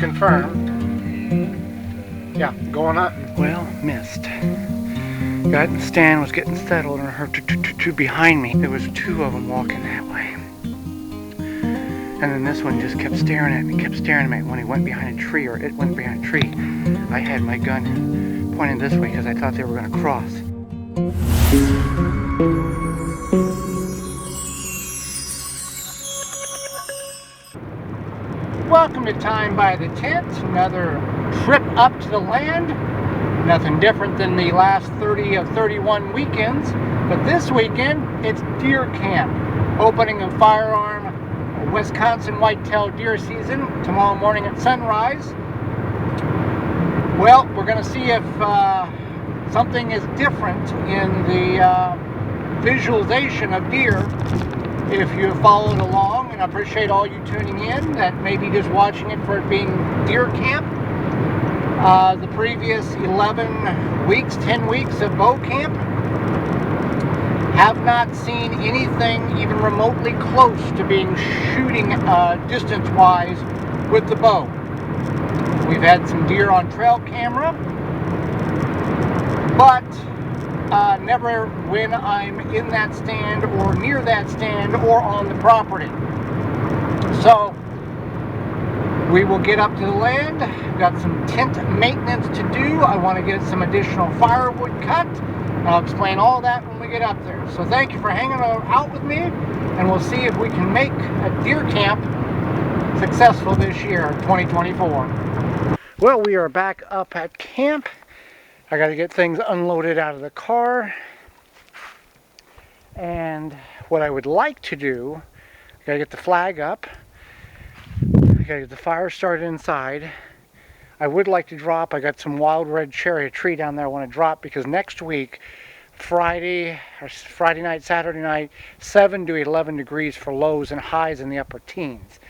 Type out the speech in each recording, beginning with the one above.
confirmed. Yeah, going up. Well, missed. Got in the stand, was getting settled, and I heard two behind me. There was two of them walking that way. And then this one just kept staring at me. When he went behind a tree, or it went behind a tree, I had my gun pointed this way because I thought they were going to cross. Welcome to Time by the Tent, another trip up to the land. Nothing different than the last 30 of 31 weekends, but this weekend it's deer camp. Opening of firearm Wisconsin whitetail deer season tomorrow morning at sunrise. Well, we're going to see if something is different in the visualization of deer. If you have followed along, and I appreciate all you tuning in that may be just watching it for it being deer camp. The previous 11 weeks, 10 weeks of bow camp, have not seen anything even remotely close to being shooting distance-wise with the bow. We've had some deer on trail camera, but never when I'm in that stand or near that stand or on the property. So we will get up to the land. Got some tent maintenance to do. I want to get some additional firewood cut. I'll explain all that when we get up there. So thank you for hanging out with me, and we'll see if we can make a deer camp successful this year, 2024. Well, we are back up at camp. I got to get things unloaded out of the car. And what I would like to do, I got to get the flag up. I got to get the fire started inside. I would like to drop, I got some wild red cherry, a tree down there I want to drop, because next week, Friday night, Saturday night, 7 to 11 degrees for lows and highs in the upper teens.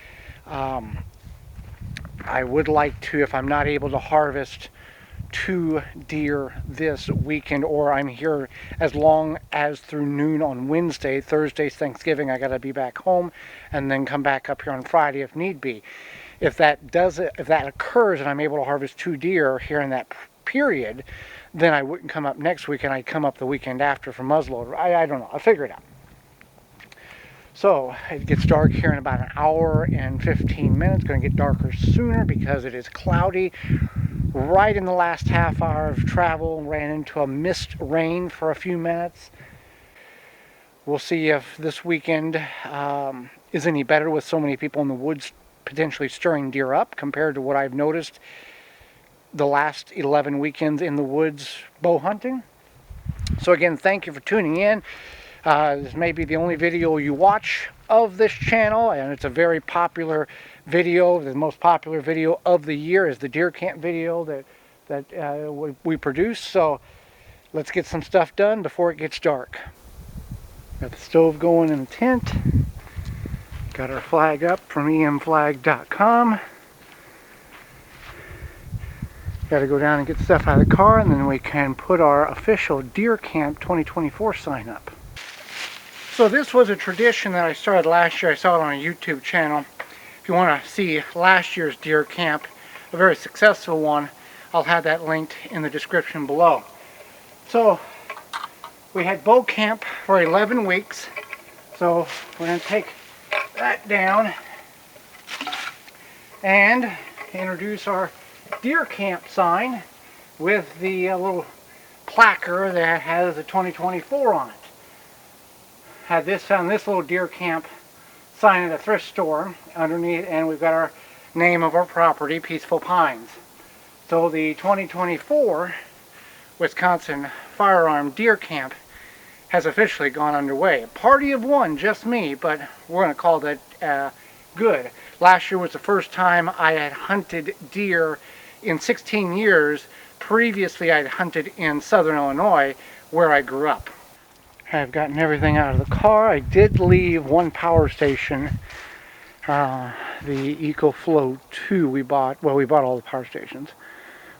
I would like to, if I'm not able to harvest 2 deer this weekend, or I'm here as long as through noon on Wednesday. Thursday's Thanksgiving, I got to be back home, and then come back up here on Friday if need be. If that occurs and I'm able to harvest 2 deer here in that period, then I wouldn't come up next weekend. I'd come up the weekend after for muzzleloader. I don't know. I'll figure it out. So it gets dark here in about an hour and 15 minutes. It's going to get darker sooner because it is cloudy. Right in the last half hour of travel, ran into a mist rain for a few minutes. We'll see if this weekend is any better with so many people in the woods potentially stirring deer up compared to what I've noticed the last 11 weekends in the woods bow hunting. So again, thank you for tuning in. This may be the only video you watch of this channel, and it's a very popular video. The most popular video of the year is the deer camp video that we produce. So let's get some stuff done before it gets dark. Got the stove going in the tent. Got our flag up from emflag.com. Got to go down and get stuff out of the car, and then we can put our official Deer Camp 2024 sign up. So this was a tradition that I started last year. I saw it on a YouTube channel. If you want to see last year's deer camp, a very successful one, I'll have that linked in the description below. So we had bow camp for 11 weeks. So we're going to take that down and introduce our deer camp sign with the little placard that has the 2024 on it. Found this little deer camp sign at a thrift store underneath, and we've got our name of our property, Peaceful Pines. So the 2024 Wisconsin Firearm Deer Camp has officially gone underway. A party of one, just me, but we're going to call that good. Last year was the first time I had hunted deer in 16 years. Previously, I'd hunted in southern Illinois, where I grew up. I've gotten everything out of the car. I did leave one power station, the EcoFlow 2 we bought. Well, we bought all the power stations.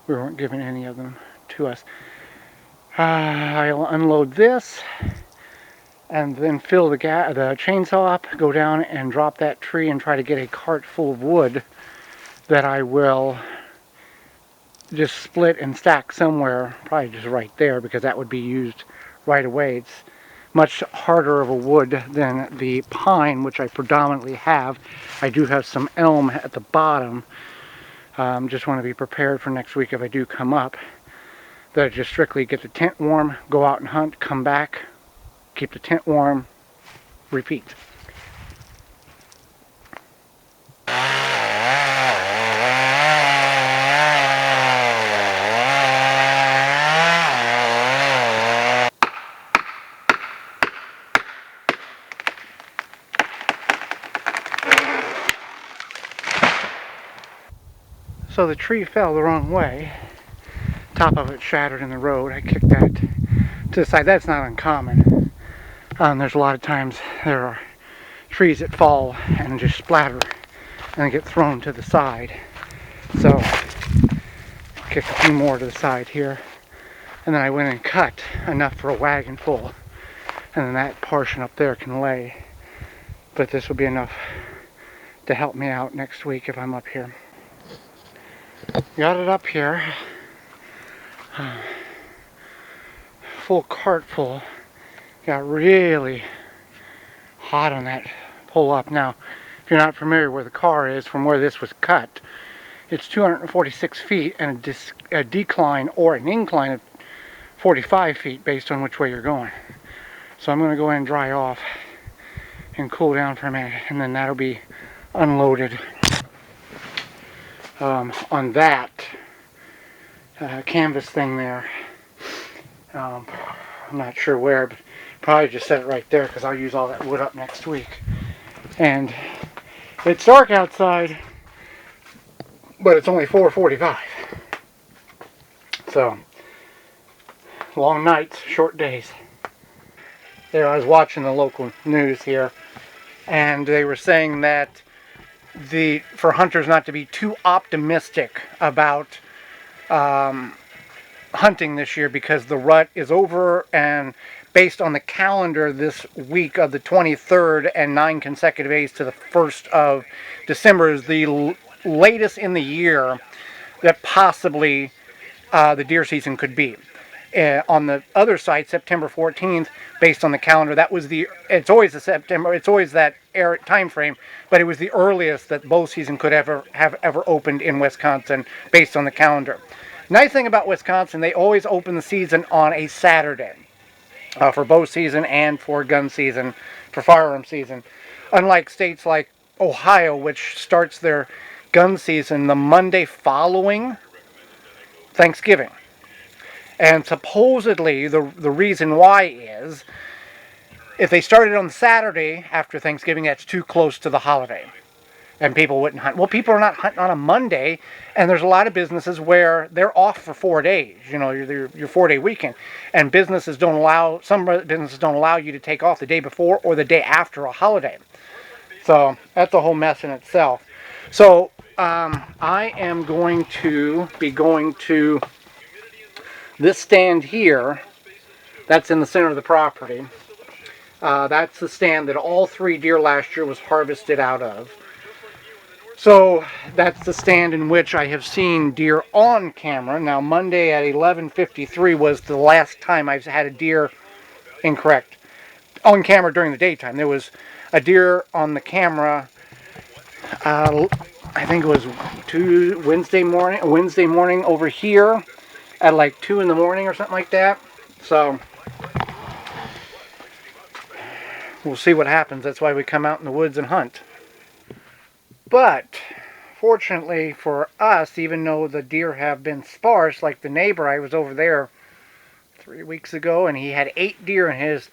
We weren't giving any of them to us. I'll unload this and then fill the chainsaw up, go down and drop that tree and try to get a cart full of wood that I will just split and stack somewhere, probably just right there, because that would be used right away. It's much harder of a wood than the pine, which I predominantly have. I do have some elm at the bottom. Just want to be prepared for next week if I do come up. That I just strictly get the tent warm, go out and hunt, come back, keep the tent warm, repeat. So the tree fell the wrong way. Top of it shattered in the road. I kicked that to the side. That's not uncommon. There's a lot of times there are trees that fall and just splatter and get thrown to the side. So kick a few more to the side here. And then I went and cut enough for a wagon full. And then that portion up there can lay. But this will be enough to help me out next week if I'm up here. Got it up here. Full cart full. Got really hot on that pull up. Now, if you're not familiar where the car is from where this was cut, it's 246 feet and a decline or an incline of 45 feet based on which way you're going. So I'm going to go ahead and dry off and cool down for a minute, and then that'll be unloaded on that canvas thing there. I'm not sure where, but probably just set it right there because I'll use all that wood up next week. And it's dark outside, but it's only 4:45. So, long nights, short days. There, I was watching the local news here, and they were saying that for hunters not to be too optimistic about hunting this year because the rut is over, and based on the calendar this week of the 23rd and 9 consecutive days to the 1st of December is the latest in the year that possibly the deer season could be. On the other side, September 14th, based on the calendar, it's always that time frame, but it was the earliest that bow season could have ever opened in Wisconsin based on the calendar. Nice thing about Wisconsin, they always open the season on a Saturday for bow season and for gun season, for firearm season. Unlike states like Ohio, which starts their gun season the Monday following Thanksgiving. And supposedly the reason why is if they started on Saturday after Thanksgiving, that's too close to the holiday. And people wouldn't hunt. Well, people are not hunting on a Monday, and there's a lot of businesses where they're off for 4 days. You know, your 4-day weekend, and some businesses don't allow you to take off the day before or the day after a holiday. So that's a whole mess in itself. So I am going to be going to this stand here. That's in the center of the property. That's the stand that all 3 deer last year was harvested out of. So that's the stand in which I have seen deer on camera. Now Monday at 11:53 was the last time I've had a deer, incorrect, on camera during the daytime. There was a deer on the camera, I think it was Wednesday morning over here at like 2 in the morning or something like that. So we'll see what happens. That's why we come out in the woods and hunt. But fortunately for us, even though the deer have been sparse, like the neighbor, I was over there 3 weeks ago, and he had 8 deer in his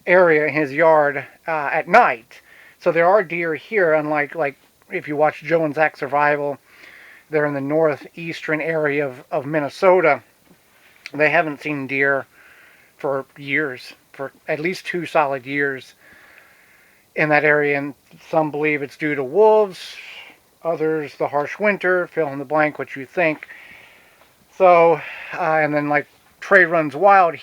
area, in his yard at night. So there are deer here, unlike like if you watch Joe and Zach Survival, they're in the northeastern area of Minnesota. They haven't seen deer for years, for at least 2 solid years in that area, and some believe it's due to wolves, others the harsh winter, fill in the blank what you think. So, and then like Trey Runs Wild,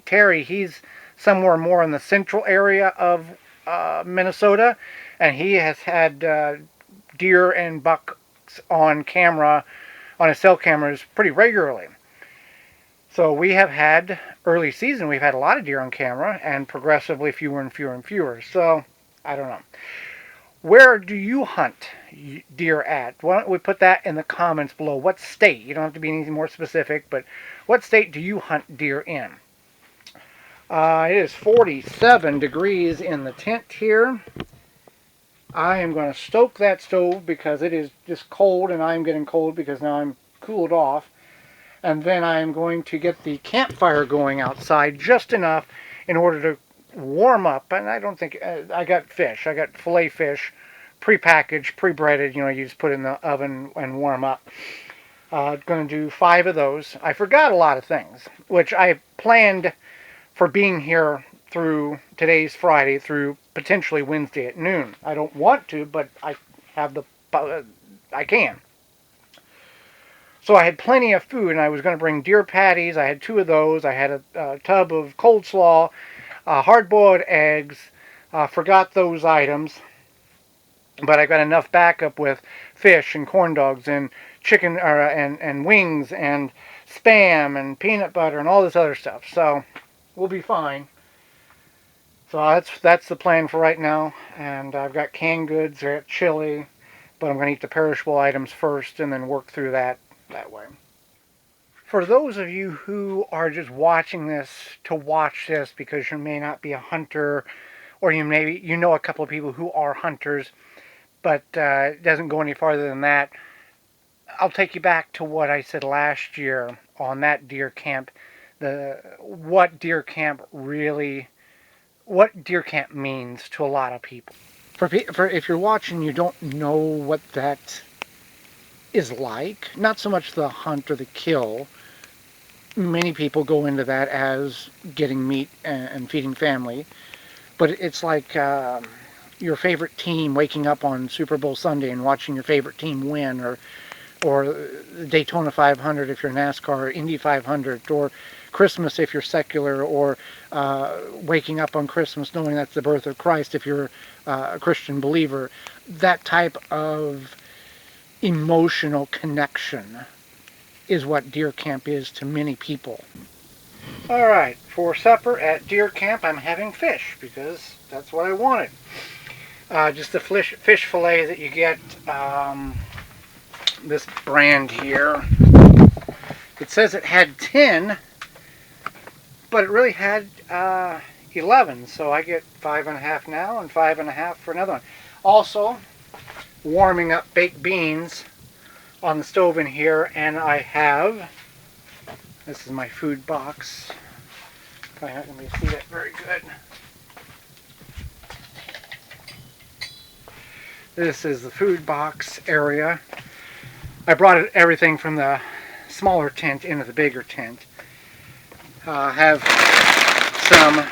Terry, he's somewhere more in the central area of Minnesota, and he has had deer and buck takes on camera, on his cell cameras pretty regularly. So we have had, early season, we've had a lot of deer on camera, and progressively fewer and fewer and fewer. So, I don't know. Where do you hunt deer at? Why don't we put that in the comments below? What state? You don't have to be anything more specific, but what state do you hunt deer in? It is 47 degrees in the tent here. I am going to stoke that stove because it is just cold, and I'm getting cold because now I'm cooled off. And then I'm going to get the campfire going outside just enough in order to warm up. And I don't think, I got fish. I got fillet fish, pre-packaged, pre-breaded. You know, you just put it in the oven and warm up. Going to do 5 of those. I forgot a lot of things, which I planned for being here through today's Friday through potentially Wednesday at noon. I don't want to, but I have the, I can. So I had plenty of food, and I was going to bring deer patties. I had 2 of those. I had a tub of cold slaw, hard-boiled eggs. Forgot those items, but I got enough backup with fish and corn dogs and chicken and wings and Spam and peanut butter and all this other stuff. So we'll be fine. So that's the plan for right now. And I've got canned goods, I got chili, but I'm going to eat the perishable items first and then work through that way. For those of you who are just watching this to watch this because you may not be a hunter, or you know a couple of people who are hunters, but it doesn't go any farther than that, I'll take you back to what I said last year on that deer camp. What deer camp means to a lot of people. For if you're watching, you don't know what that is like. Not so much the hunt or the kill. Many people go into that as getting meat and feeding family, but it's like your favorite team waking up on Super Bowl Sunday and watching your favorite team win, or Daytona 500 if you're NASCAR, or Indy 500, or Christmas if you're secular, or waking up on Christmas knowing that's the birth of Christ if you're a Christian believer. That type of emotional connection is what deer camp is to many people. Alright, for supper at deer camp I'm having fish because that's what I wanted. Just the fish fillet that you get, this brand here. It says it had 10, but it really had 11, so I get 5.5 now and 5.5 for another one. Also, warming up baked beans on the stove in here, and I have, this is my food box. Probably not going to see that very good. This is the food box area. I brought everything from the smaller tent into the bigger tent. Have some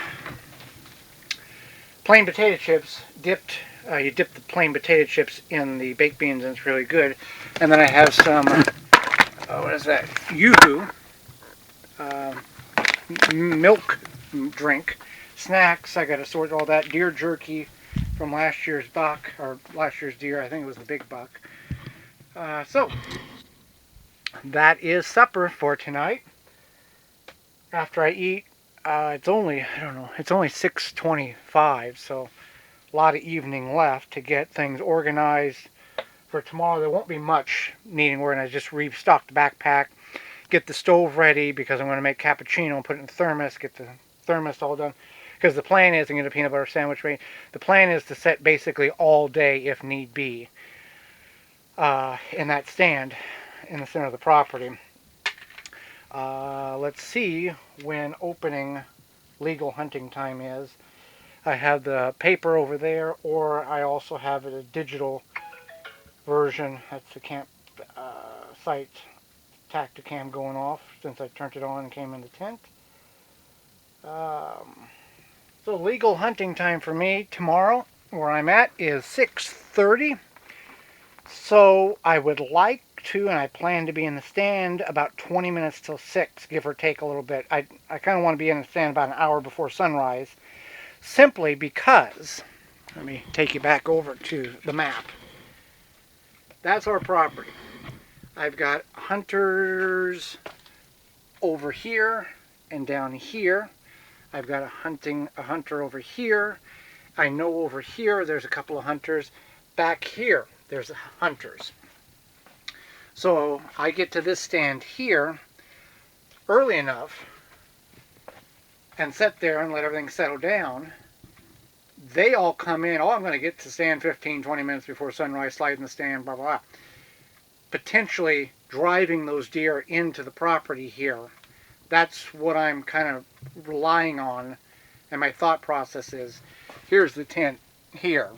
plain potato chips dipped. You dip the plain potato chips in the baked beans and it's really good. And then I have some, what is that? Yoo-hoo milk drink. Snacks, I got to sort all that. Deer jerky from last year's buck, or last year's deer, I think it was the big buck. So, that is supper for tonight. After I eat, it's only, I don't know, it's only 6:25, so a lot of evening left to get things organized for tomorrow. There won't be much needing organized, just restock the backpack, get the stove ready because I'm going to make cappuccino and put it in the thermos, get the thermos all done. Because the plan is, I'm going to peanut butter sandwich ready. The plan is to set basically all day if need be in that stand in the center of the property. Let's see when opening legal hunting time is. I have the paper over there, or I also have a digital version. That's the camp site Tacticam going off since I turned it on and came in the tent. So legal hunting time for me tomorrow, where I'm at, is 6:30. So I would like to, and I plan to be in the stand about 20 minutes till 6, give or take a little bit. I kind of want to be in the stand about an hour before sunrise, simply because, let me take you back over to the map. that's our property. I've got hunters over here and down here. I've got a hunter over here. I know over here there's a couple of hunters. Back here there's hunters. So I get to this stand here early enough and sit there and let everything settle down. They all come in. Oh, I'm going to get to stand 15, 20 minutes before sunrise, slide in the stand, blah, blah, blah. Potentially driving those deer into the property here. That's what I'm kind of relying on. And my thought process is, here's the tent here.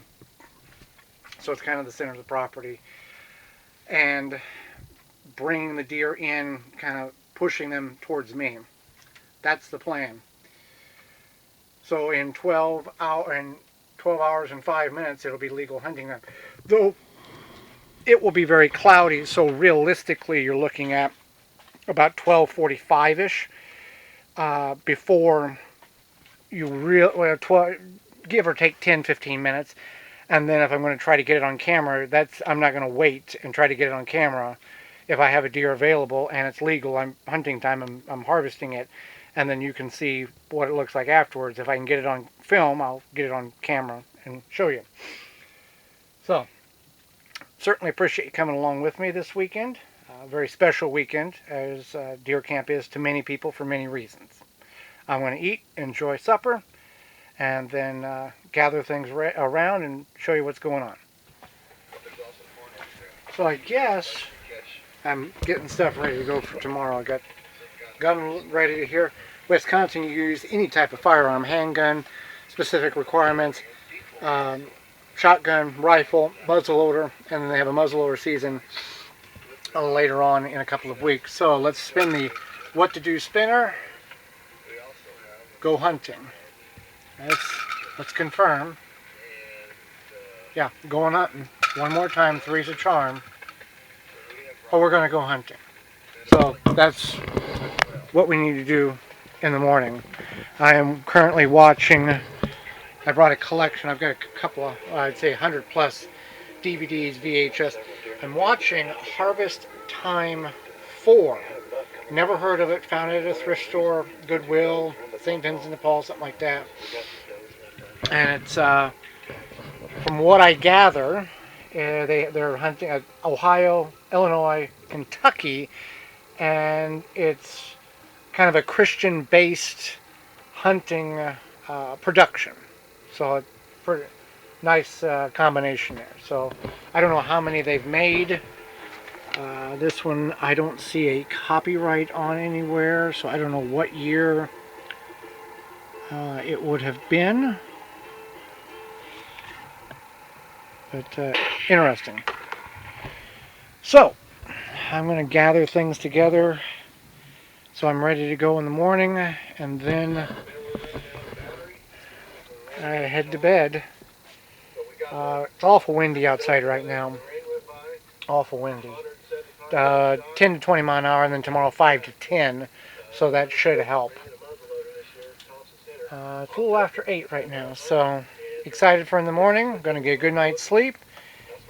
So it's kind of the center of the property. And bringing the deer in, kind of pushing them towards me. That's the plan. So in 12 hours and 5 minutes, it'll be legal hunting time. Though it will be very cloudy, so realistically, you're looking at about 12:45-ish before you give or take 10-15 minutes. And then if I'm going to try to get it on camera, I'm not going to wait and try to get it on camera. If I have a deer available and it's legal, I'm hunting time, I'm harvesting it, and then you can see what it looks like afterwards. If I can get it on film, I'll get it on camera and show you. So, certainly appreciate you coming along with me this weekend. A very special weekend, as deer camp is to many people for many reasons. I'm going to eat, enjoy supper, and then gather things around and show you what's going on. So I guess I'm getting stuff ready to go for tomorrow. I got gun ready here. Wisconsin, you use any type of firearm, handgun, specific requirements, shotgun, rifle, muzzleloader, and then they have a muzzleloader season later on in a couple of weeks. So let's spin the what to do spinner. Go hunting. Let's confirm. Yeah, going hunting. One more time, three's a charm. Oh, we're going to go hunting. So that's what we need to do in the morning. I am currently watching, I brought a collection, I've got a couple of, I'd say 100 plus DVDs, VHS. I'm watching Harvest Time 4. Never heard of it, found it at a thrift store, Goodwill, St. Vincent de Paul, something like that. And it's, from what I gather, they're hunting at Ohio, Illinois, Kentucky, and it's kind of a Christian-based hunting production. So pretty nice combination there. So I don't know how many they've made. This one I don't see a copyright on anywhere, so I don't know what year it would have been. But interesting. So I'm going to gather things together so I'm ready to go in the morning, and then I head to bed. It's awful windy outside right now. Awful windy. 10 to 20 mile an hour, and then tomorrow 5 to 10, so that should help. It's a little after 8 right now, so excited for in the morning. I'm going to get a good night's sleep,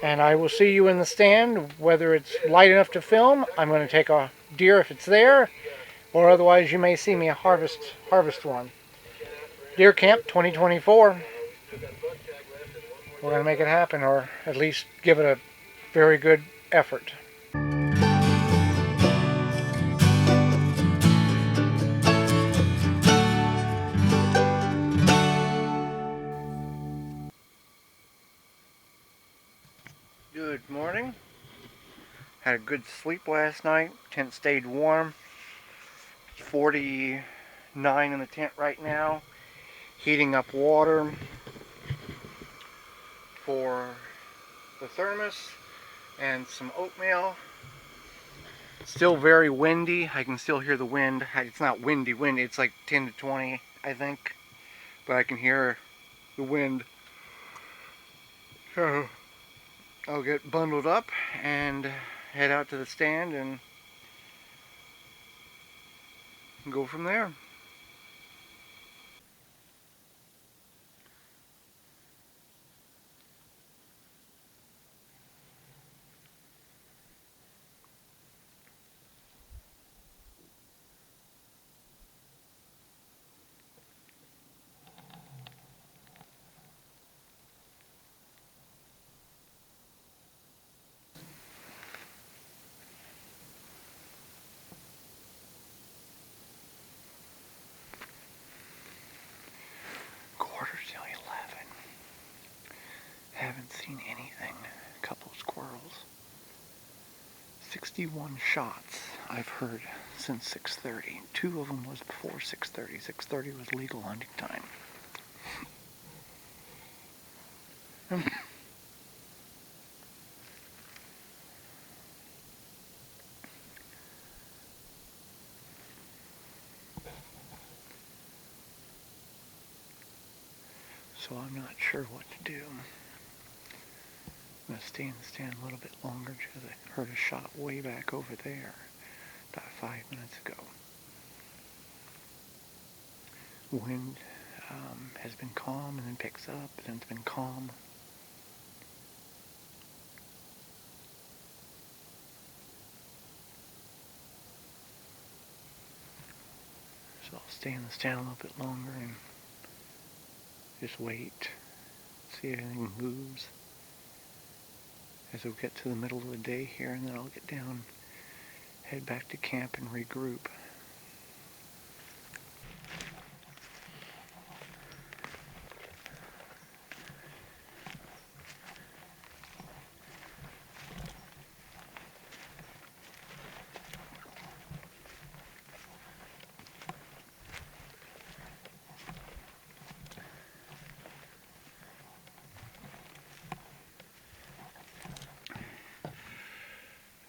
and I will see you in the stand. Whether it's light enough to film, I'm going to take a deer if it's there, or otherwise you may see me harvest one. Deer Camp 2024. We're going to make it happen, or at least give it a very good effort. Good morning. Had a good sleep last night. Tent stayed warm. 49 in the tent right now. Heating up water for the thermos and some oatmeal. Still very windy. I can still hear the wind. It's not windy, it's like 10 to 20, I think. But I can hear the wind. So I'll get bundled up and head out to the stand and go from there. 61 shots I've heard since 6:30. 2 of them was before 6:30. 6:30 was legal hunting time. So I'm not sure what to do. I'm going to stay in the stand a little bit longer because I heard a shot way back over there about 5 minutes ago. Wind has been calm and then picks up, and then it's been calm. So I'll stay in the stand a little bit longer and just wait, see if anything moves as we get to the middle of the day here, and then I'll get down, head back to camp and regroup.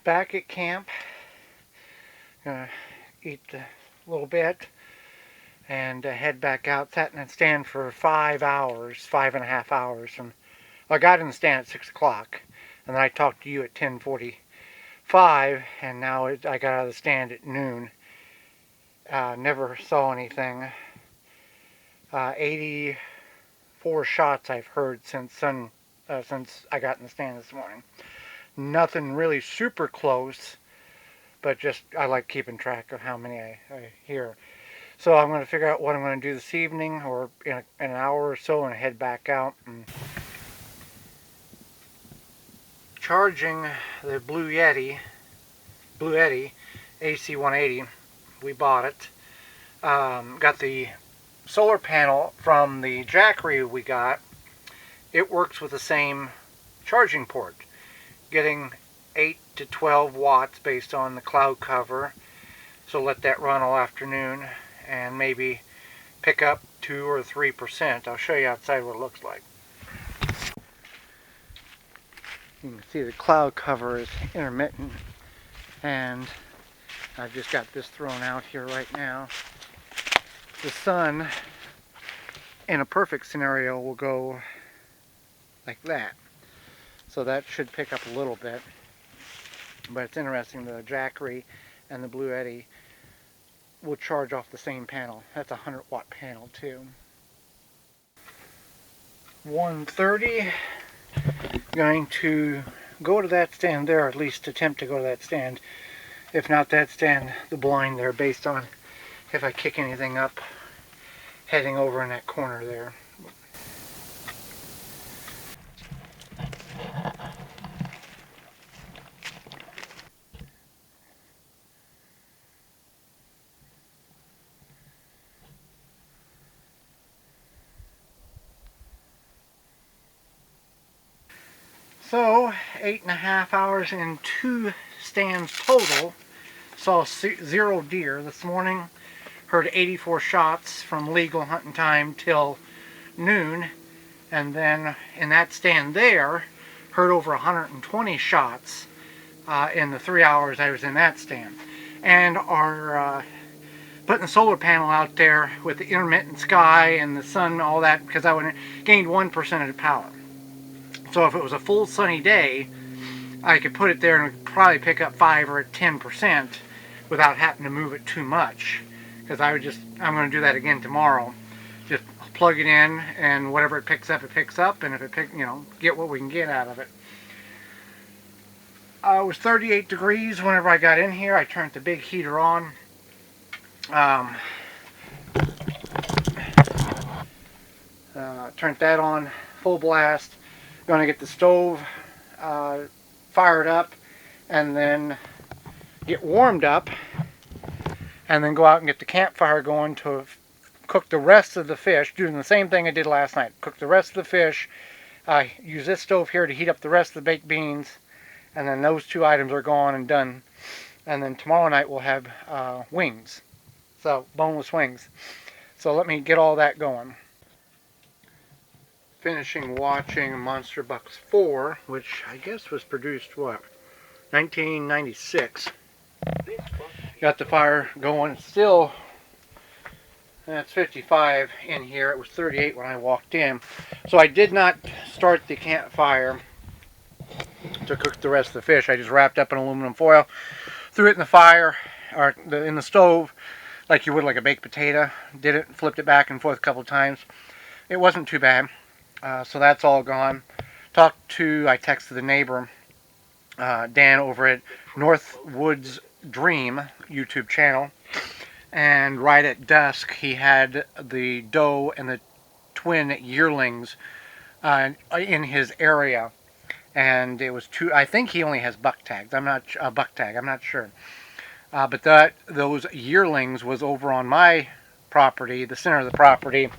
Back at camp, gonna eat a little bit and head back out. Sat in that stand for 5 hours, 5.5 hours. I got in the stand at 6 o'clock, and then I talked to you at 10:45, and now I got out of the stand at noon. Never saw anything. 84 shots I've heard since I got in the stand this morning. Nothing really super close, but just I like keeping track of how many I hear. So I'm going to figure out what I'm going to do this evening or in an hour or so and head back out. And charging the Blue Yeti AC-180. We bought it. Got the solar panel from the Jackery we got. It works with the same charging port, getting 8 to 12 watts based on the cloud cover. So let that run all afternoon and maybe pick up 2 or 3%. I'll show you outside what it looks like. You can see the cloud cover is intermittent, and I've just got this thrown out here right now. The sun, in a perfect scenario, will go like that. So that should pick up a little bit. But it's interesting, the Jackery and the Blue Yeti will charge off the same panel. That's a 100-watt panel too. 1:30, going to go to that stand there, or at least attempt to go to that stand. If not that stand, the blind there, based on if I kick anything up, heading over in that corner there. So, 8.5 hours in 2 stands total. Saw 0 deer this morning. Heard 84 shots from legal hunting time till noon. And then in that stand there, heard over 120 shots in the 3 hours I was in that stand. And are putting the solar panel out there with the intermittent sky and the sun, all that, because I would gained 1% of the power. So if it was a full sunny day, I could put it there and it would probably pick up 5 or 10% without having to move it too much. Because I'm going to do that again tomorrow. Just plug it in, and whatever it picks up, and if it get what we can get out of it. It was 38 degrees whenever I got in here. I turned the big heater on. Turned that on full blast. Going to get the stove fired up and then get warmed up, and then go out and get the campfire going to cook the rest of the fish, doing the same thing I did last night. Cook the rest of the fish, use this stove here to heat up the rest of the baked beans, and then those 2 items are gone and done And then tomorrow night we'll have wings. So, boneless wings. So let me get all that going. Finishing watching Monster Bucks 4, which I guess was produced, what, 1996. Got the fire going. It's still, it's 55 in here. It was 38 when I walked in. So I did not start the campfire to cook the rest of the fish. I just wrapped up in aluminum foil, threw it in the fire, or in the stove, like you would like a baked potato. Did it, flipped it back and forth a couple times. It wasn't too bad. So that's all gone. I texted the neighbor, Dan, over at Northwoods Dream YouTube channel. And right at dusk, he had the doe and the twin yearlings in his area. And it was two. I think he only has buck tags. I'm not sure. But those yearlings was over on my property, the center of the property,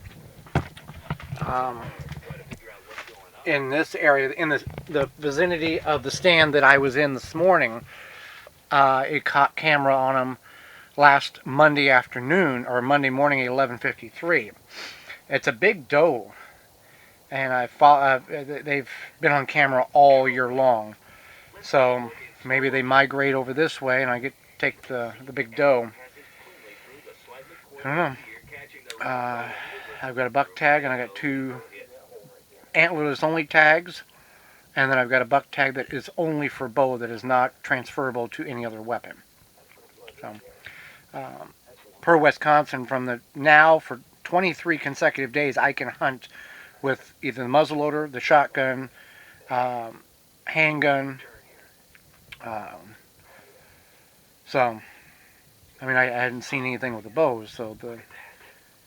in this area, in the vicinity of the stand that I was in this morning. It caught camera on them last Monday afternoon, or Monday morning at 11:53. It's a big doe, and they've been on camera all year long. So maybe they migrate over this way, and I get to take the big doe. I don't know. I've got a buck tag, and I got 2 antlerless only tags, and then I've got a buck tag that is only for bow, that is not transferable to any other weapon. So, per Wisconsin, for 23 consecutive days, I can hunt with either the muzzleloader, the shotgun, handgun. So, I mean, I hadn't seen anything with the bows, so the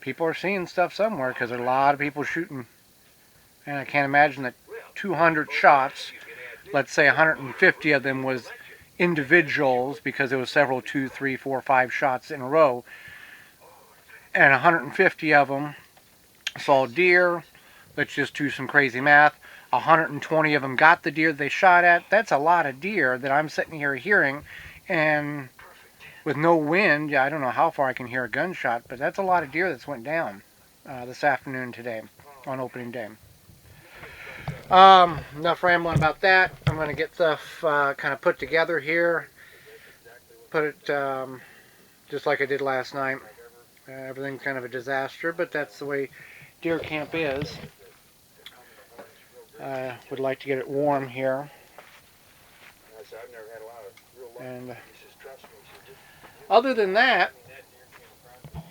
people are seeing stuff somewhere, because there are a lot of people shooting. And I can't imagine that 200 shots, let's say 150 of them was individuals, because there was several 2, 3, 4, 5 shots in a row, and 150 of them saw deer. Let's just do some crazy math. 120 of them got the deer they shot at. That's a lot of deer that I'm sitting here hearing, and with no wind, I don't know how far I can hear a gunshot, but that's a lot of deer that's went down this afternoon today on opening day. Enough rambling about that. I'm going to get stuff kind of put together here. Put it just like I did last night. Everything's kind of a disaster, but that's the way deer camp is. Would like to get it warm here. And other than that,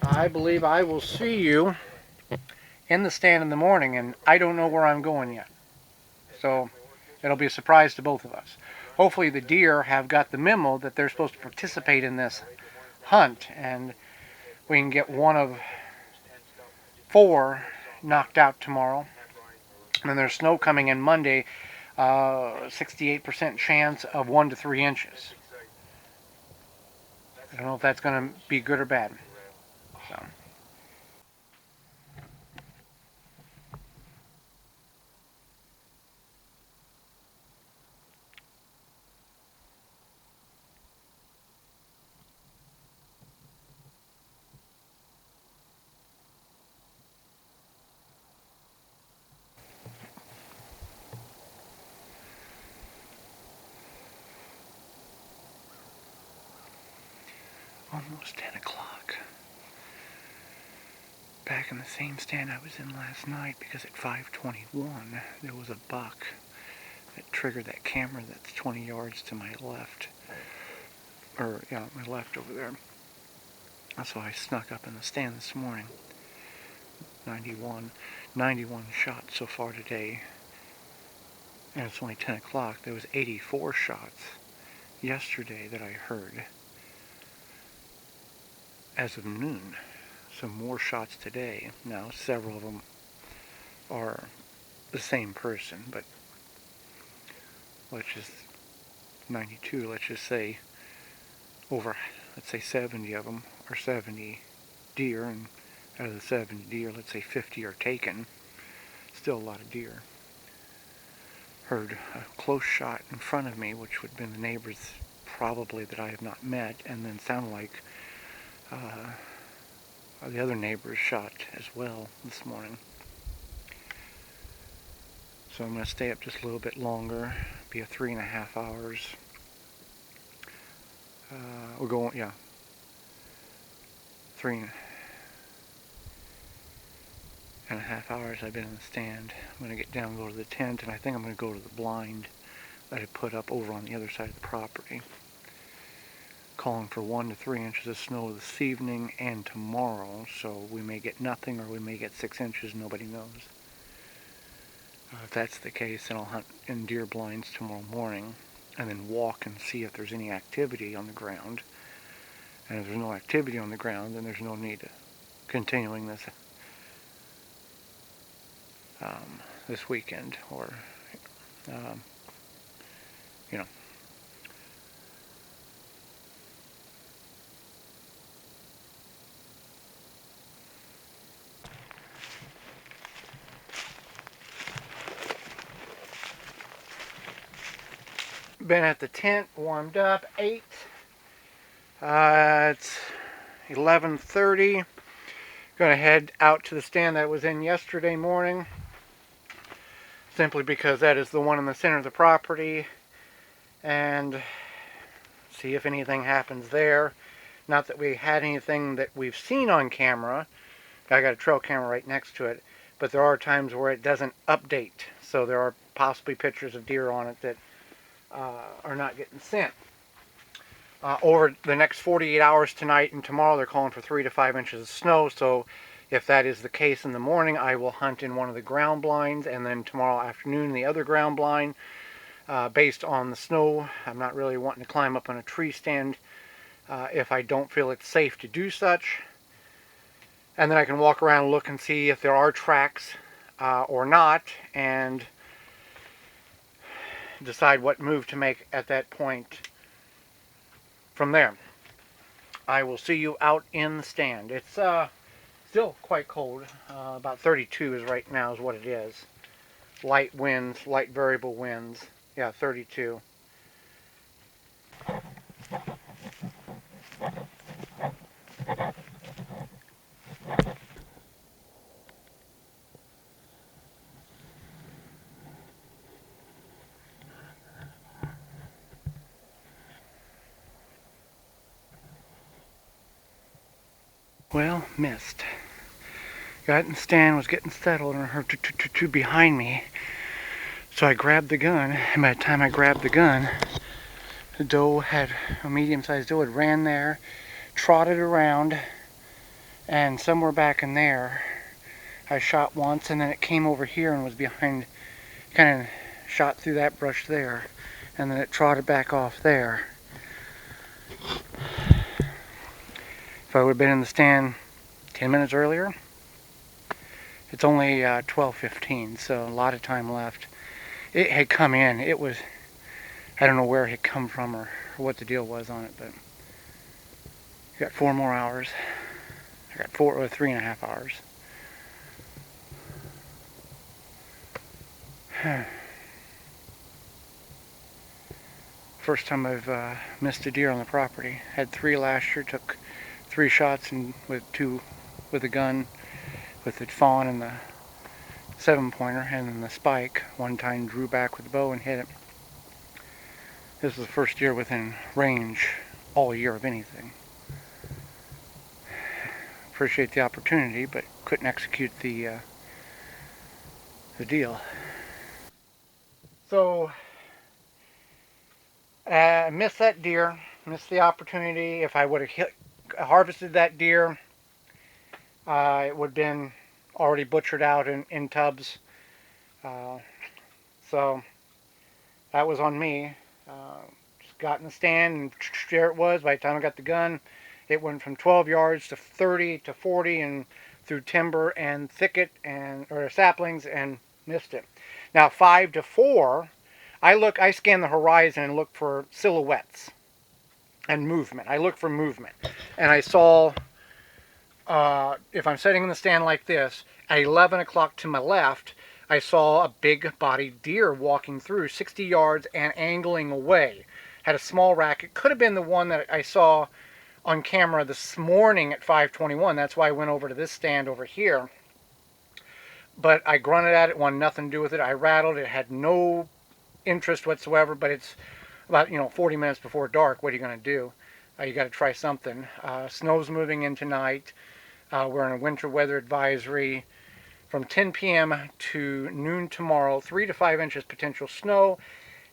I believe I will see you in the stand in the morning, and I don't know where I'm going yet. So it'll be a surprise to both of us. Hopefully the deer have got the memo that they're supposed to participate in this hunt, and we can get one of 4 knocked out tomorrow. And then there's snow coming in Monday, 68% chance of 1 to 3 inches. I don't know if that's going to be good or bad. So. Almost 10 o'clock. Back in the same stand I was in last night, because at 5:21 there was a buck that triggered that camera that's 20 yards to my left. My left over there. So I snuck up in the stand this morning. 91 shots so far today. And it's only 10 o'clock. There was 84 shots yesterday that I heard as of noon. Some more shots today. Now, several of them are the same person, but let's just 92, let's just say over, let's say 70 of them are 70 deer, and out of the 70 deer, let's say 50 are taken. Still a lot of deer. Heard a close shot in front of me, which would have been the neighbor's probably that I have not met, and then sound like the other neighbors shot as well this morning. So I'm going to stay up just a little bit longer, be a 3.5 hours. We're going, yeah, 3.5 hours I've been in the stand. I'm going to get down and go to the tent, and I think I'm going to go to the blind that I put up over on the other side of the property. Calling for 1 to 3 inches of snow this evening and tomorrow, so we may get nothing or we may get 6 inches, nobody knows. If that's the case, then I'll hunt in deer blinds tomorrow morning and then walk and see if there's any activity on the ground. And if there's no activity on the ground, then there's no need to continuing this this weekend, or you know. Been at the tent, warmed up, ate. It's 11:30. Gonna head out to the stand that I was in yesterday morning, simply because that is the one in the center of the property, and see if anything happens there. Not that we had anything that we've seen on camera. I got a trail camera right next to it, but there are times where it doesn't update, so there are possibly pictures of deer on it that are not getting sent. Over the next 48 hours tonight and tomorrow, they're calling for 3 to 5 inches of snow. So if that is the case in the morning, I will hunt in one of the ground blinds, and then tomorrow afternoon the other ground blind. Based on the snow, I'm not really wanting to climb up on a tree stand if I don't feel it's safe to do such. And then I can walk around and look and see if there are tracks or not, and decide what move to make at that point from there. I will see you out in the stand. It's still quite cold. About 32 is right now is what it is. Light winds, light variable winds. Yeah, 32. Well, missed. Got in the stand, was getting settled, and I heard two behind me. So I grabbed the gun, and by the time I grabbed the gun, the doe had, a medium-sized doe had ran there, trotted around, and somewhere back in there, I shot once, and then it came over here and was behind, kind of shot through that brush there, and then it trotted back off there. If I would have been in the stand 10 minutes earlier, it's only 12:15, so a lot of time left. It had come in. It was, I don't know where it had come from or what the deal was on it, but I got 4 more hours. I got 3.5 hours. First time I've missed a deer on the property. Had 3 last year, took 3 shots and with a gun, with the fawn and the 7-pointer, and then the spike. One time drew back with the bow and hit it. This is the first deer within range all year of anything. Appreciate the opportunity, but couldn't execute the deal. So missed that deer, missed the opportunity. If I would have harvested that deer, it would have been already butchered out in tubs. So that was on me. Just got in the stand, and there it was. By the time I got the gun, it went from 12 yards to 30 to 40, and through timber and thicket or saplings, and missed it. Now 5 to 4, I scan the horizon and look for silhouettes and movement. I look for movement, and I saw, if I'm sitting in the stand like this, at 11 o'clock to my left, I saw a big-bodied deer walking through 60 yards and angling away. had a small rack. It could have been the one that I saw on camera this morning at 5:21. That's why I went over to this stand over here. But I grunted at it, wanted nothing to do with it. I rattled. It had no interest whatsoever, but it's about 40 minutes before dark. What are you going to do? You got to try something. Snow's moving in tonight. We're in a winter weather advisory from 10 p.m. to noon tomorrow. 3 to 5 inches potential snow.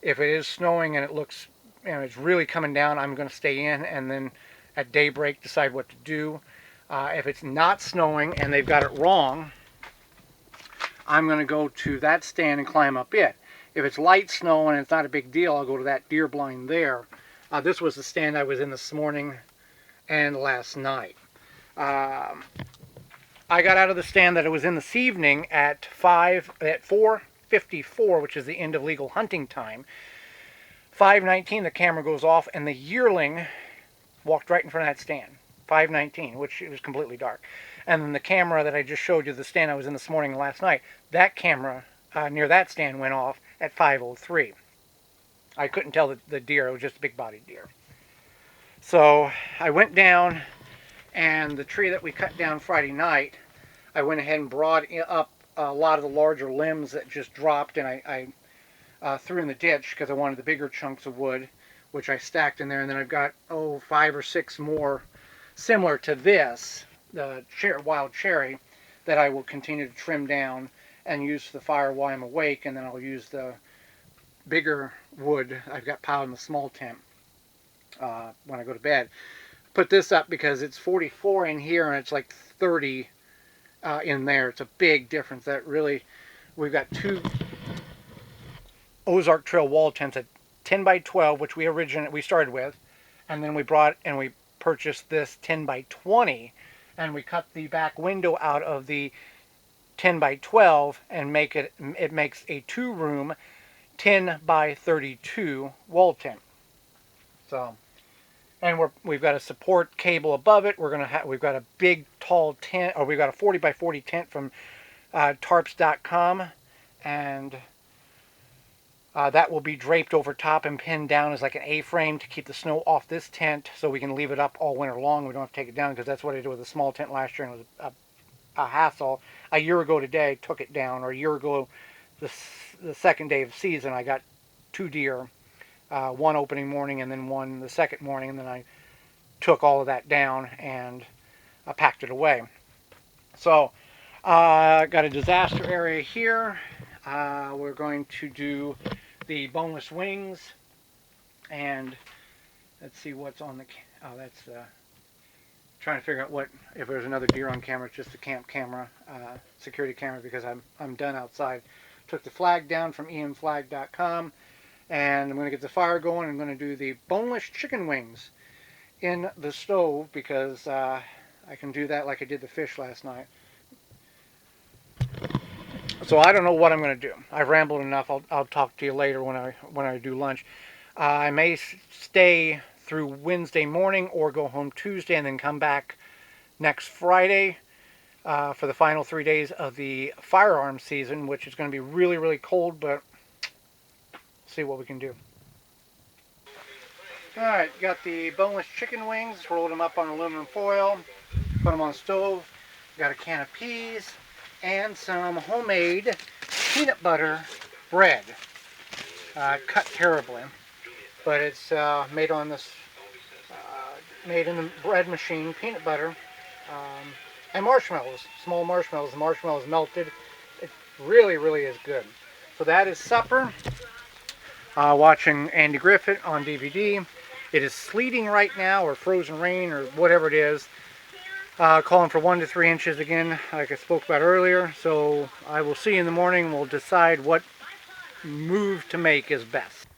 If it is snowing and it looks, it's really coming down, I'm going to stay in and then at daybreak decide what to do. If it's not snowing and they've got it wrong, I'm going to go to that stand and climb up it. If it's light snow and it's not a big deal, I'll go to that deer blind there. This was the stand I was in this morning and last night. I got out of the stand that I was in this evening at 4:54, which is the end of legal hunting time. 5:19, the camera goes off, and the yearling walked right in front of that stand. 5:19, which it was completely dark. And then the camera that I just showed you, the stand I was in this morning and last night, that camera near that stand went off at 5:03. I couldn't tell the deer. It was just a big-bodied deer. So I went down, and the tree that we cut down Friday night, I went ahead and brought up a lot of the larger limbs that just dropped, and I threw in the ditch because I wanted the bigger chunks of wood, which I stacked in there. And then I've got 5 or 6 more similar to this, the wild cherry, that I will continue to trim down and use for the fire while I'm awake. And then I'll use the bigger wood I've got piled in the small tent when I go to bed. Put this up because it's 44 in here and it's like 30 in there. It's a big difference. That really, we've got 2 Ozark Trail wall tents at 10 by 12, which we started with, and then we purchased this 10 by 20, and we cut the back window out of the 10 by 12 and it makes a 2-room 10 by 32 wall tent. So, and we've got a support cable above it. We've got a big tall tent, or we've got a 40 by 40 tent from tarps.com, and that will be draped over top and pinned down as like an A-frame to keep the snow off this tent, so we can leave it up all winter long. We don't have to take it down, because that's what I did with a small tent last year, and it was a hassle. A year ago today, I took it down, or a year ago, the second day of season, I got 2 deer, one opening morning and then one the second morning, and then I took all of that down and packed it away. So, got a disaster area here. We're going to do the boneless wings, and let's see what's on the. That's trying to figure out if there's another deer on camera. It's just a camp camera, security camera, because I'm done outside. Took the flag down from emflag.com, and I'm going to get the fire going. I'm going to do the boneless chicken wings in the stove, because I can do that like I did the fish last night. So I don't know what I'm going to do. I've rambled enough. I'll talk to you later when I do lunch. I may stay through Wednesday morning or go home Tuesday and then come back next Friday for the final 3 days of the firearm season, which is going to be really, really cold, but see what we can do. Alright, got the boneless chicken wings, rolled them up on aluminum foil, put them on the stove, got a can of peas, and some homemade peanut butter bread. Cut terribly, but it's made on this, made in the bread machine, peanut butter, and marshmallows, small marshmallows. The marshmallows melted. It really, really is good. So that is supper. Watching Andy Griffith on DVD. It is sleeting right now, or frozen rain, or whatever it is. Calling for 1 to 3 inches again, like I spoke about earlier. So I will see you in the morning. We'll decide what move to make is best.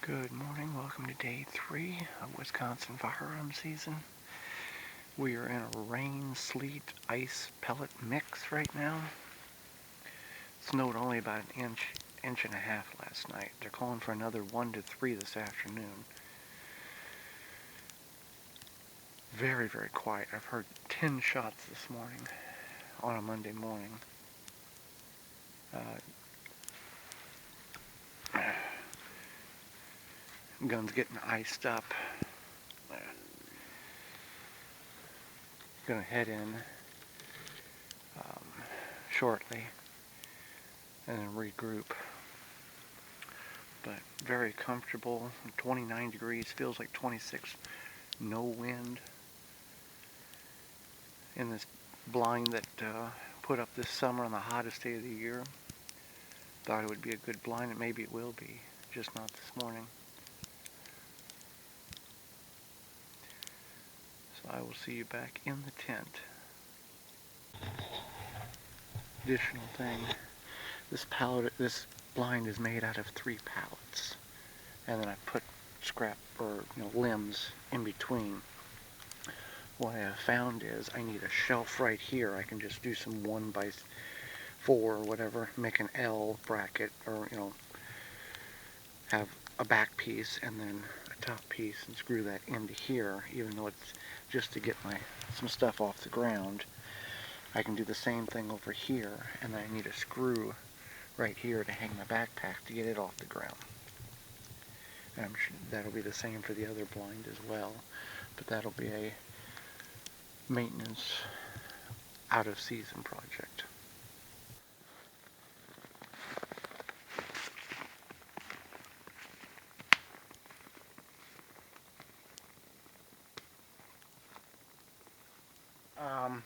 Good morning, welcome to day 3 of Wisconsin firearm season. We are in a rain, sleet, ice pellet mix right now. It snowed only about an inch and a half last night. They're calling for another 1 to 3 this afternoon. Very, very quiet. I've heard 10 shots this morning on a Monday morning. Gun's getting iced up. Gonna head in shortly and then regroup. But very comfortable. 29 degrees, feels like 26. No wind. In this blind that put up this summer on the hottest day of the year. Thought it would be a good blind, and maybe it will be, just not this morning. So I will see you back in the tent. Additional thing, this blind is made out of 3 pallets, and then I put scrap or limbs in between. What I have found is I need a shelf right here. I can just do some 1x4 or whatever, make an L bracket, or have a back piece and then a top piece and screw that into here, even though it's just to get some stuff off the ground. I can do the same thing over here, and then I need a screw right here to hang my backpack to get it off the ground. And I'm sure that'll be the same for the other blind as well, but that'll be a maintenance out of season project. Um,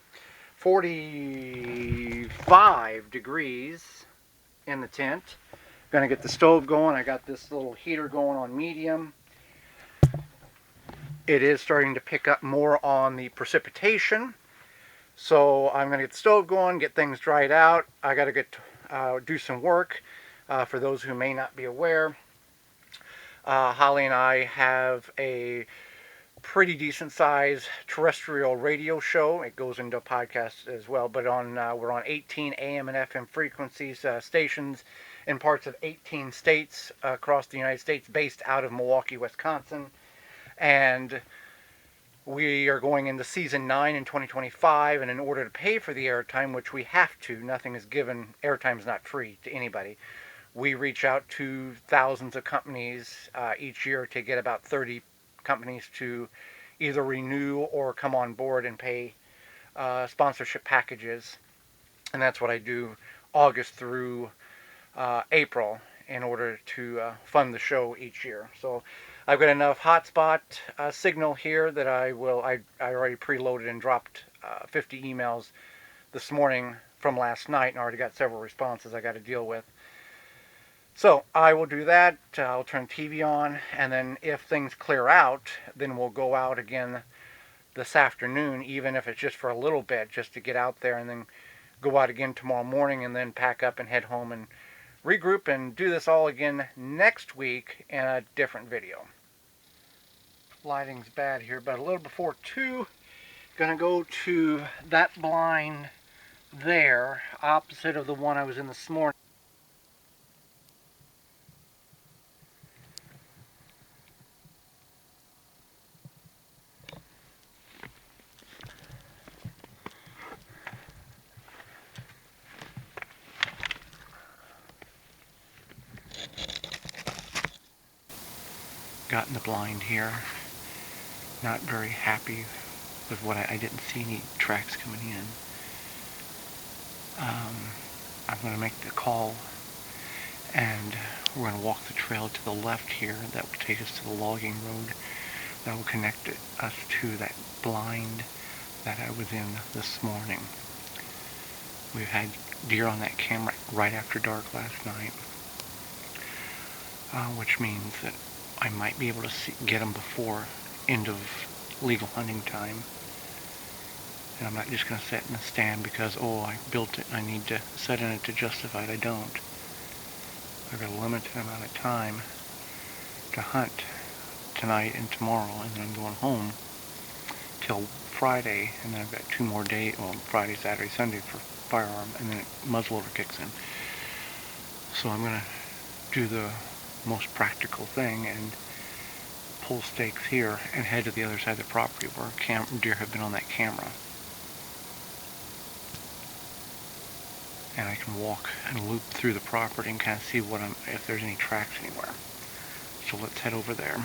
45 degrees in the tent. Gonna get the stove going. I got this little heater going on medium. It is starting to pick up more on the precipitation, so I'm gonna get the stove going, get things dried out. I gotta do some work. For those who may not be aware, Holly and I have a pretty decent sized terrestrial radio show. It goes into a podcast as well, but we're on 18 AM and FM frequencies, stations in parts of 18 states across the United States, based out of Milwaukee, Wisconsin. And we are going into season 9 in 2025, and in order to pay for the airtime, which we have to, nothing is given, airtime is not free to anybody. We reach out to thousands of companies each year to get about 30 companies to either renew or come on board and pay sponsorship packages. And that's what I do August through April in order to fund the show each year. So I've got enough hotspot signal here that I already preloaded and dropped 50 emails this morning from last night, and already got several responses I got to deal with. So I will do that. I'll turn TV on, and then if things clear out, then we'll go out again this afternoon, even if it's just for a little bit, just to get out there, and then go out again tomorrow morning, and then pack up and head home and regroup and do this all again next week in a different video. Lighting's bad here, but a little before 2, gonna go to that blind there, opposite of the one I was in this morning. Got in the blind here. Not very happy with what I didn't see any tracks coming in. I'm going to make the call, and we're going to walk the trail to the left here. That will take us to the logging road that will connect us to that blind that I was in this morning. We've had deer on that camera right after dark last night, which means that I might be able to get them before end of legal hunting time. And I'm not just going to sit in a stand because, I built it and I need to set in it to justify it. I don't. I've got a limited amount of time to hunt tonight and tomorrow, and then I'm going home till Friday, and then I've got 2 more days, well, Friday, Saturday, Sunday for firearm, and then muzzleloader kicks in. So I'm going to do the most practical thing and pull stakes here and head to the other side of the property where deer have been on that camera. And I can walk and loop through the property and kind of see if there's any tracks anywhere. So let's head over there.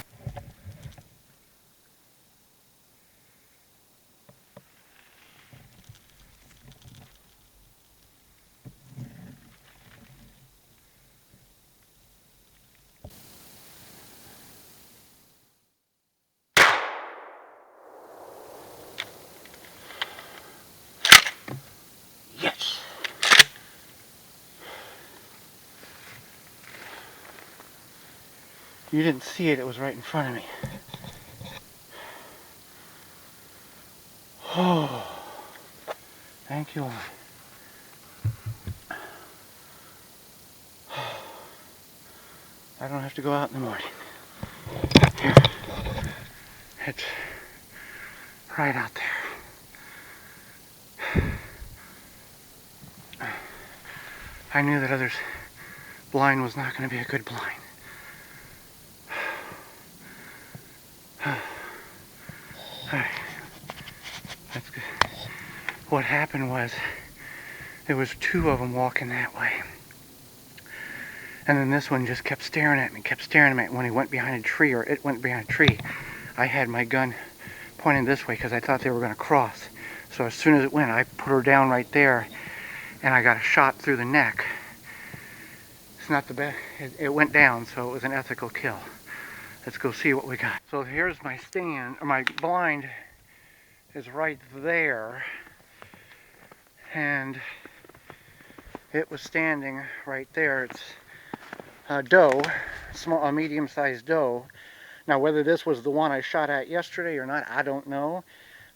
Yes! You didn't see it, it was right in front of me. Oh, thank you. I don't have to go out in the morning. Here. It's right out there. I knew that other's blind was not going to be a good blind. Alright. That's good. What happened was, there was 2 of them walking that way. And then this one just kept staring at me, when he went behind a tree, or it went behind a tree. I had my gun pointed this way because I thought they were going to cross. So as soon as it went, I put her down right there, and I got a shot through the neck. It's not the best. It went down, so it was an ethical kill. Let's go see what we got. So here's my stand, or my blind is right there, and it was standing right there. It's a doe, a medium-sized doe. Now, whether this was the one I shot at yesterday or not, I don't know.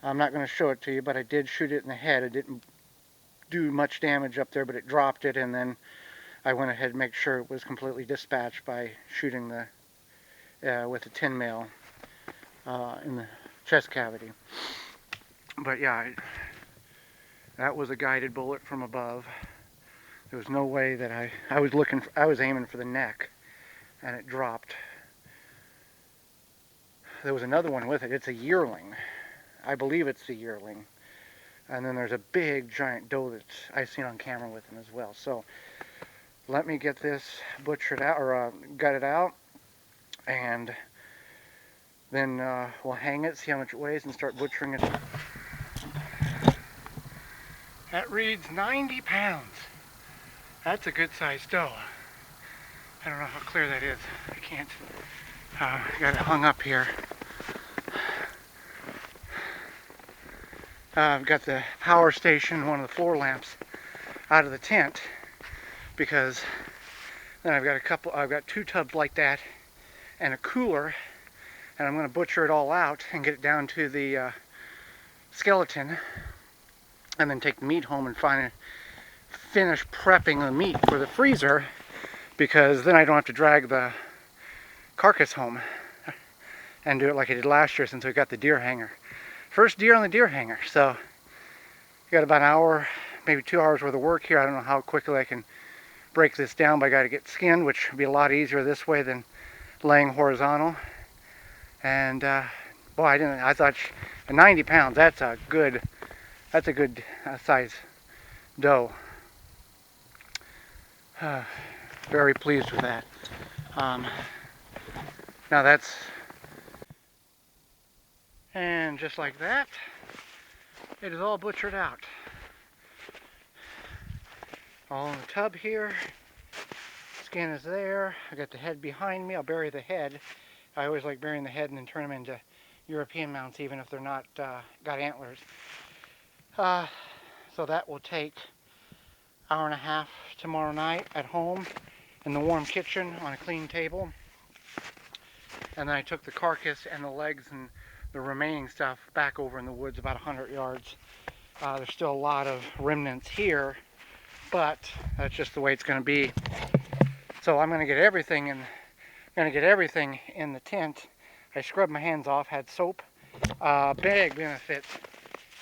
I'm not going to show it to you, but I did shoot it in the head. It didn't do much damage up there, but it dropped it, and then I went ahead and made sure it was completely dispatched by shooting with a 10 mail in the chest cavity. But yeah, that was a guided bullet from above. There was no way that I was aiming for the neck, and it dropped. There was another one with it. It's a yearling. I believe it's the yearling. And then there's a big giant doe that I've seen on camera with him as well. So let me get this butchered out, or gutted out, and then we'll hang it, see how much it weighs, and start butchering it. That reads 90 pounds. That's a good sized doe. I don't know how clear that is. I can't. Got it hung up here. I've got the power station, one of the floor lamps, out of the tent, because then I've got 2 tubs like that and a cooler, and I'm going to butcher it all out and get it down to the skeleton, and then take the meat home and finish prepping the meat for the freezer, because then I don't have to drag the carcass home and do it like I did last year, since we got the deer hanger. First deer on the deer hanger. So got about an hour, maybe 2 hours worth of work here. I don't know how quickly I can break this down, but I got to get skinned, which would be a lot easier this way than laying horizontal. And boy, I thought 90 pounds, that's a good size doe. Very pleased with that. Now that's, and just like that, it is all butchered out. All in the tub here. Skin is there. I got the head behind me. I'll bury the head. I always like burying the head and then turn them into European mounts, even if they're not got antlers. So that will take an hour and a half tomorrow night at home in the warm kitchen on a clean table. And then I took the carcass and the legs and the remaining stuff back over in the woods about 100 yards. There's still a lot of remnants here, but that's just the way it's going to be. So I'm going to get everything in Gonna get everything in the tent. I scrubbed my hands off, had soap. Big benefit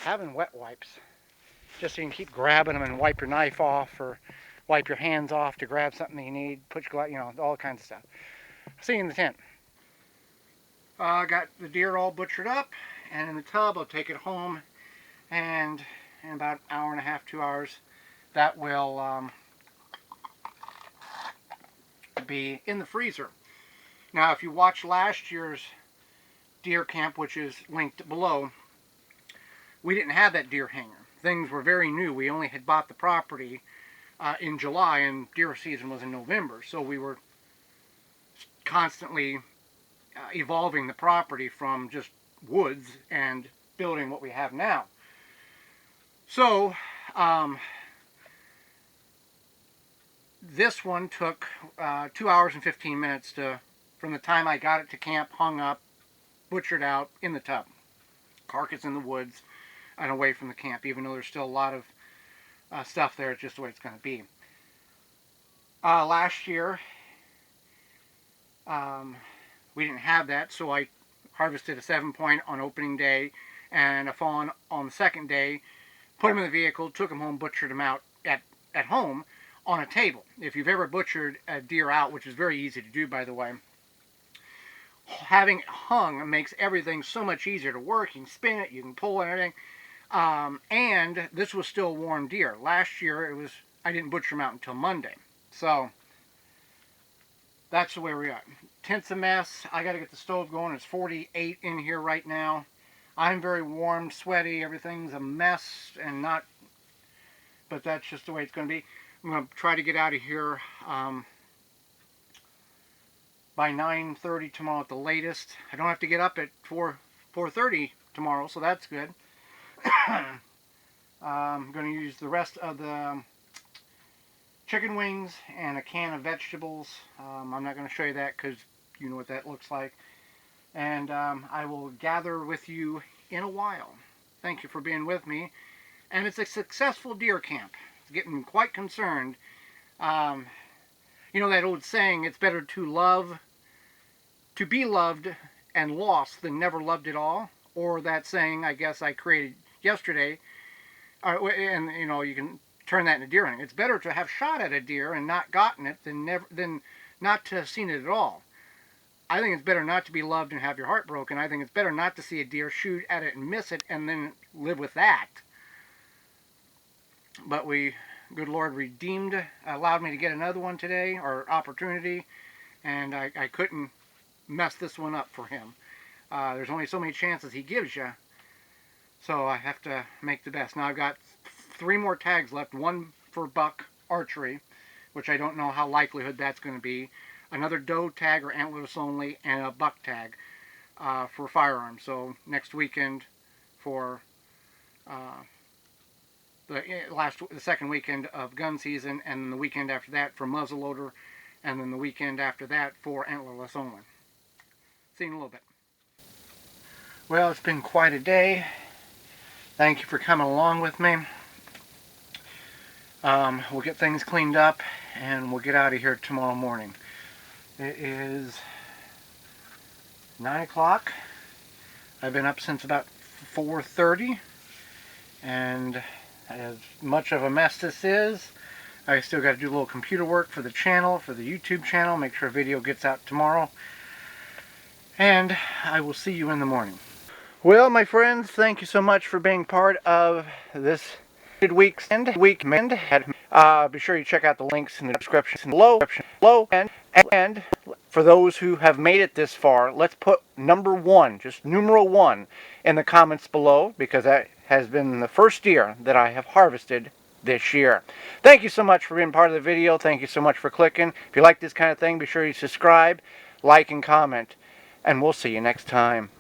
having wet wipes. Just so you can keep grabbing them and wipe your knife off or wipe your hands off to grab something that you need. Put your, you know, all kinds of stuff. See you in the tent. Got the deer all butchered up, and in the tub I'll take it home, and in about an hour and a half, 2 hours, that will be in the freezer. Now, if you watch last year's deer camp, which is linked below, we didn't have that deer hanger. Things were very new. We only had bought the property in July, and deer season was in November, so we were constantly evolving the property from just woods and building what we have now. So this one took 2 hours and 15 minutes from the time I got it to camp, hung up, butchered out, in the tub. Carcass in the woods and away from the camp, even though there's still a lot of stuff there. It's just the way it's going to be. Last year we didn't have that, so I harvested a 7-point on opening day and a fawn on the second day, put them in the vehicle, took them home, butchered them out at home on a table. If you've ever butchered a deer out, which is very easy to do, by the way, having it hung makes everything so much easier to work. You can spin it, you can pull it, and everything. And this was still warm deer. Last year I didn't butcher them out until Monday. So that's the way we are. Tent's a mess. I got to get the stove going. It's 48 in here right now. I'm very warm, sweaty. Everything's a mess and not, but that's just the way it's going to be. I'm going to try to get out of here by 9:30 tomorrow at the latest. I don't have to get up at 4:30 tomorrow, so that's good. I'm going to use the rest of the chicken wings and a can of vegetables. I'm not going to show you that because you know what that looks like. And I will gather with you in a while. Thank you for being with me. And it's a successful deer camp. It's getting quite concerned. You know that old saying, it's better to be loved and lost than never loved at all? Or that saying, I guess I created yesterday, and you know, you can turn that into deer hunting. It's better to have shot at a deer and not gotten it than not to have seen it at all. I think it's better not to be loved and have your heart broken. I think it's better not to see a deer, shoot at it and miss it, and then live with that. But good Lord allowed me to get another one today, or opportunity, and I couldn't mess this one up for him. There's only so many chances he gives you, so I have to make the best. Now I've got 3 more tags left, one for buck archery, which I don't know how likelihood that's going to be, another doe tag or antlerless only, and a buck tag for firearms. So next weekend for the second weekend of gun season, and then the weekend after that for muzzleloader, and then the weekend after that for antlerless only. See you in a little bit. Well, it's been quite a day. Thank you for coming along with me. We'll get things cleaned up and we'll get out of here tomorrow morning. It is 9 o'clock. I've been up since about 4:30, and as much of a mess this is, I still got to do a little computer work for the channel, for the YouTube channel, make sure a video gets out tomorrow, and I will see you in the morning. Well, my friends, thank you so much for being part of this weekend. Be sure you check out the links in the description below. And for those who have made it this far, let's put number 1, just numeral 1, in the comments below, because that has been the first deer that I have harvested this year. Thank you so much for being part of the video. Thank you so much for clicking. If you like this kind of thing, be sure you subscribe, like, and comment. And we'll see you next time.